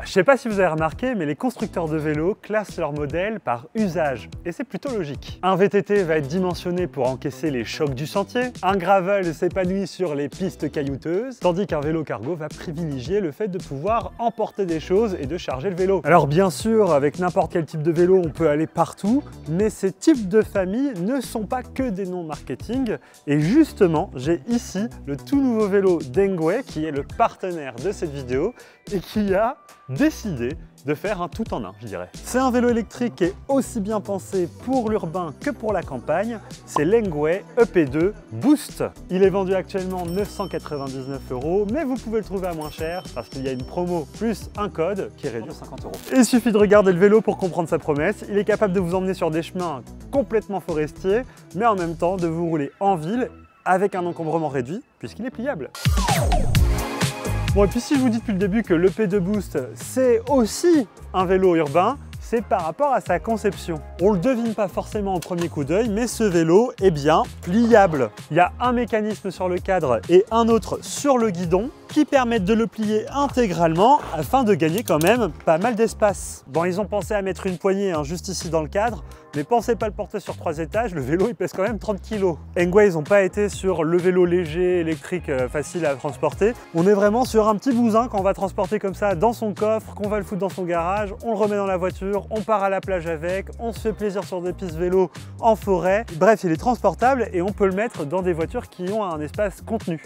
Je sais pas si vous avez remarqué, mais les constructeurs de vélos classent leurs modèles par usage, et c'est plutôt logique. Un VTT va être dimensionné pour encaisser les chocs du sentier, un gravel s'épanouit sur les pistes caillouteuses, tandis qu'un vélo cargo va privilégier le fait de pouvoir emporter des choses et de charger le vélo. Alors bien sûr, avec n'importe quel type de vélo, on peut aller partout, mais ces types de familles ne sont pas que des noms marketing, et justement, j'ai ici le tout nouveau vélo d'Engwe, qui est le partenaire de cette vidéo, et qui a décidé de faire un tout en un, je dirais. C'est un vélo électrique qui est aussi bien pensé pour l'urbain que pour la campagne, c'est l'Engwe EP2 Boost. Il est vendu actuellement 999 €, mais vous pouvez le trouver à moins cher parce qu'il y a une promo plus un code qui est réduit à 50 €. Il suffit de regarder le vélo pour comprendre sa promesse. Il est capable de vous emmener sur des chemins complètement forestiers, mais en même temps de vous rouler en ville avec un encombrement réduit puisqu'il est pliable. Bon, et puis si je vous dis depuis le début que l'EP2 Boost, c'est aussi un vélo urbain, c'est par rapport à sa conception. On le devine pas forcément au premier coup d'œil, mais ce vélo est bien pliable. Il y a un mécanisme sur le cadre et un autre sur le guidon qui permettent de le plier intégralement afin de gagner quand même pas mal d'espace. Bon, ils ont pensé à mettre une poignée juste ici dans le cadre, mais pensez pas le porter sur 3 étages, le vélo il pèse quand même 30 kg. Engwe, ils n'ont pas été sur le vélo léger, électrique, facile à transporter. On est vraiment sur un petit bousin qu'on va transporter comme ça dans son coffre, qu'on va le foutre dans son garage, on le remet dans la voiture, on part à la plage avec, on se fait plaisir sur des pistes vélo en forêt. Bref, il est transportable et on peut le mettre dans des voitures qui ont un espace contenu.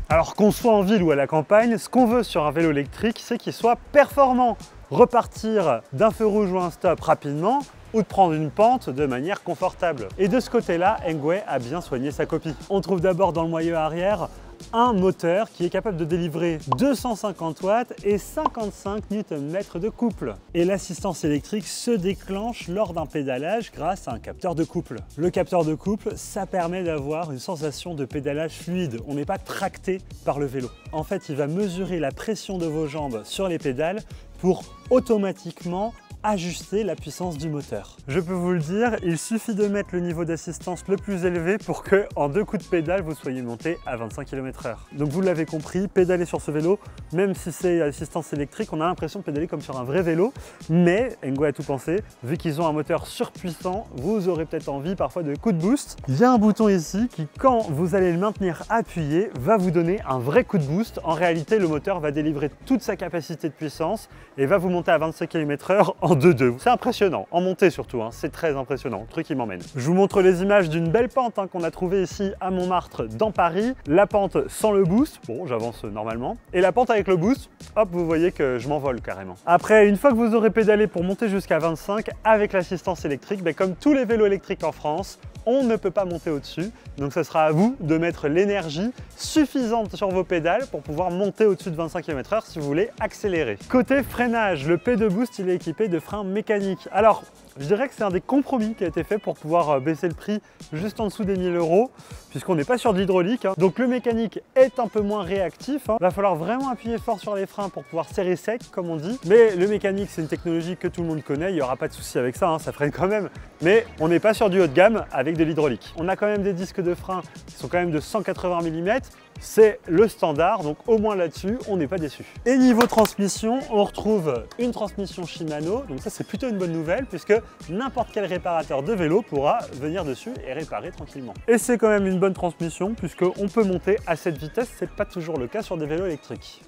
Alors qu'on soit en ville ou à la campagne, ce qu'on veut sur un vélo électrique, c'est qu'il soit performant. Repartir d'un feu rouge ou un stop rapidement ou de prendre une pente de manière confortable. Et de ce côté-là, Engwe a bien soigné sa copie. On trouve d'abord dans le moyeu arrière un moteur qui est capable de délivrer 250 watts et 55 Nm de couple. Et l'assistance électrique se déclenche lors d'un pédalage grâce à un capteur de couple. Le capteur de couple, ça permet d'avoir une sensation de pédalage fluide. On n'est pas tracté par le vélo. En fait, il va mesurer la pression de vos jambes sur les pédales pour automatiquement ajuster la puissance du moteur. Je peux vous le dire, il suffit de mettre le niveau d'assistance le plus élevé pour que, en 2 coups de pédale, vous soyez monté à 25 km/h. Donc vous l'avez compris, pédaler sur ce vélo, même si c'est assistance électrique, on a l'impression de pédaler comme sur un vrai vélo, mais Engwe a tout pensé, vu qu'ils ont un moteur surpuissant, vous aurez peut-être envie parfois de coups de boost. Il y a un bouton ici qui, quand vous allez le maintenir appuyé, va vous donner un vrai coup de boost. En réalité, le moteur va délivrer toute sa capacité de puissance et va vous monter à 25 km/h en 2-2. C'est impressionnant, en montée surtout, c'est très impressionnant, le truc il m'emmène. Je vous montre les images d'une belle pente qu'on a trouvée ici à Montmartre dans Paris. La pente sans le boost, bon j'avance normalement, et la pente avec le boost, hop vous voyez que je m'envole carrément. Après, une fois que vous aurez pédalé pour monter jusqu'à 25 avec l'assistance électrique, comme tous les vélos électriques en France, on ne peut pas monter au-dessus, donc ce sera à vous de mettre l'énergie suffisante sur vos pédales pour pouvoir monter au-dessus de 25 km/h si vous voulez accélérer. Côté freinage, le P2 Boost il est équipé de freins mécaniques. Alors, je dirais que c'est un des compromis qui a été fait pour pouvoir baisser le prix juste en dessous des 1000 €, puisqu'on n'est pas sur de l'hydraulique. Donc le mécanique est un peu moins réactif. Il va falloir vraiment appuyer fort sur les freins pour pouvoir serrer sec, comme on dit. Mais le mécanique, c'est une technologie que tout le monde connaît. Il n'y aura pas de souci avec ça, ça freine quand même. Mais on n'est pas sur du haut de gamme avec de l'hydraulique. On a quand même des disques de frein qui sont quand même de 180 mm. C'est le standard, donc au moins là-dessus, on n'est pas déçu. Et niveau transmission, on retrouve une transmission Shimano, donc ça c'est plutôt une bonne nouvelle puisque n'importe quel réparateur de vélo pourra venir dessus et réparer tranquillement. Et c'est quand même une bonne transmission puisqu'on peut monter à cette vitesse, c'est pas toujours le cas sur des vélos électriques.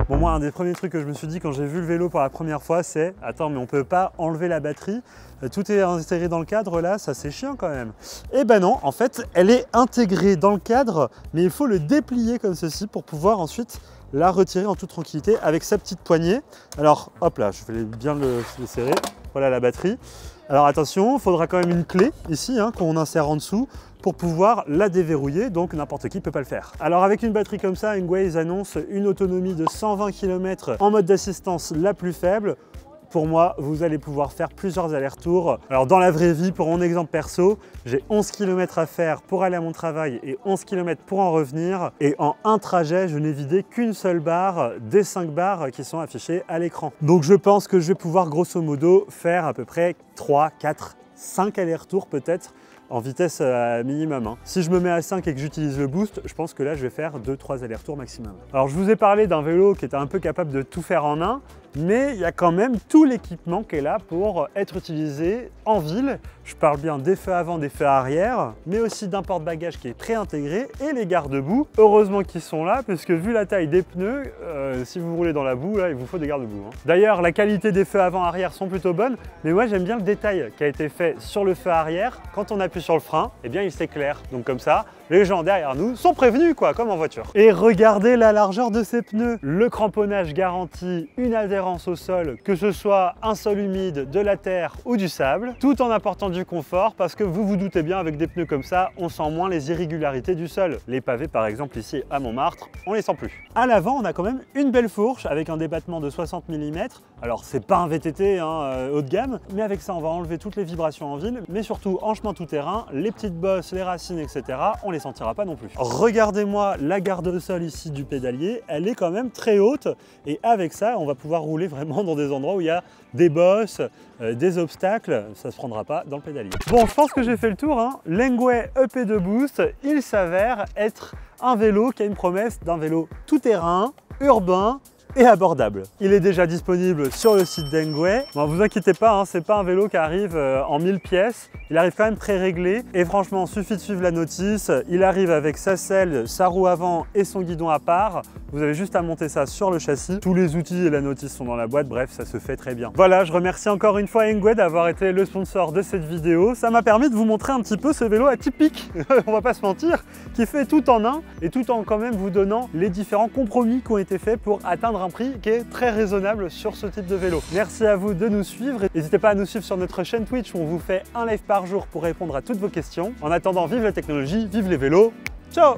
Bon, moi, un des premiers trucs que je me suis dit quand j'ai vu le vélo pour la première fois, c'est « Attends, mais on peut pas enlever la batterie, tout est inséré dans le cadre là, ça c'est chiant quand même. » Et ben non, en fait, elle est intégrée dans le cadre, mais il faut le déplier comme ceci pour pouvoir ensuite la retirer en toute tranquillité avec sa petite poignée. Alors, hop là, je vais bien le serrer. Voilà la batterie. Alors attention, il faudra quand même une clé ici qu'on insère en dessous pour pouvoir la déverrouiller, donc n'importe qui ne peut pas le faire. Alors avec une batterie comme ça, Engwe ils annoncent une autonomie de 120 km en mode d'assistance la plus faible. Pour moi, vous allez pouvoir faire plusieurs allers-retours. Alors dans la vraie vie, pour mon exemple perso, j'ai 11 km à faire pour aller à mon travail et 11 km pour en revenir. Et en un trajet, je n'ai vidé qu'une seule barre des 5 barres qui sont affichées à l'écran. Donc je pense que je vais pouvoir grosso modo faire à peu près 3, 4, 5 allers-retours peut-être en vitesse minimum. Hein. Si je me mets à 5 et que j'utilise le boost, je pense que là je vais faire 2-3 allers-retours maximum. Alors je vous ai parlé d'un vélo qui était un peu capable de tout faire en un, mais il y a quand même tout l'équipement qui est là pour être utilisé en ville. Je parle bien des feux avant, des feux arrière, mais aussi d'un porte-bagages qui est pré-intégré et les garde-boue. Heureusement qu'ils sont là, parce que vu la taille des pneus, si vous roulez dans la boue, là, il vous faut des garde-boue. Hein. D'ailleurs, la qualité des feux avant-arrière sont plutôt bonnes, mais moi j'aime bien le détail qui a été fait sur le feu arrière. Quand on appuie sur le frein, eh bien il s'éclaire. Donc comme ça, les gens derrière nous sont prévenus, quoi, comme en voiture. Et regardez la largeur de ces pneus. Le cramponnage garantit une adhérence au sol, que ce soit un sol humide, de la terre ou du sable, tout en apportant du confort, parce que vous vous doutez bien, avec des pneus comme ça, on sent moins les irrégularités du sol. Les pavés, par exemple, ici à Montmartre, on les sent plus. À l'avant, on a quand même une belle fourche avec un débattement de 60 mm. Alors, c'est pas un VTT haut de gamme, mais avec ça, on va enlever toutes les vibrations en ville, mais surtout en chemin tout-terrain, les petites bosses, les racines, etc., on les sentira pas non plus. Regardez-moi la garde au sol ici du pédalier, elle est quand même très haute, et avec ça, on va pouvoir rouler vraiment dans des endroits où il y a des bosses, des obstacles, ça se prendra pas dans le pédalier. Bon, je pense que j'ai fait le tour. Hein. Lengway EP2 Boost, il s'avère être un vélo qui a une promesse d'un vélo tout-terrain, urbain et abordable. Il est déjà disponible sur le site d'Engway. Bon, vous inquiétez pas, hein, c'est pas un vélo qui arrive en 1000 pièces. Il arrive quand même très réglé et franchement, suffit de suivre la notice. Il arrive avec sa selle, sa roue avant et son guidon à part. Vous avez juste à monter ça sur le châssis. Tous les outils et la notice sont dans la boîte, bref, ça se fait très bien. Voilà, je remercie encore une fois Engway d'avoir été le sponsor de cette vidéo. Ça m'a permis de vous montrer un petit peu ce vélo atypique, on va pas se mentir, qui fait tout en un et tout en quand même vous donnant les différents compromis qui ont été faits pour atteindre un prix qui est très raisonnable sur ce type de vélo. Merci à vous de nous suivre. N'hésitez pas à nous suivre sur notre chaîne Twitch où on vous fait un live par jour pour répondre à toutes vos questions. En attendant, vive la technologie, vive les vélos. Ciao!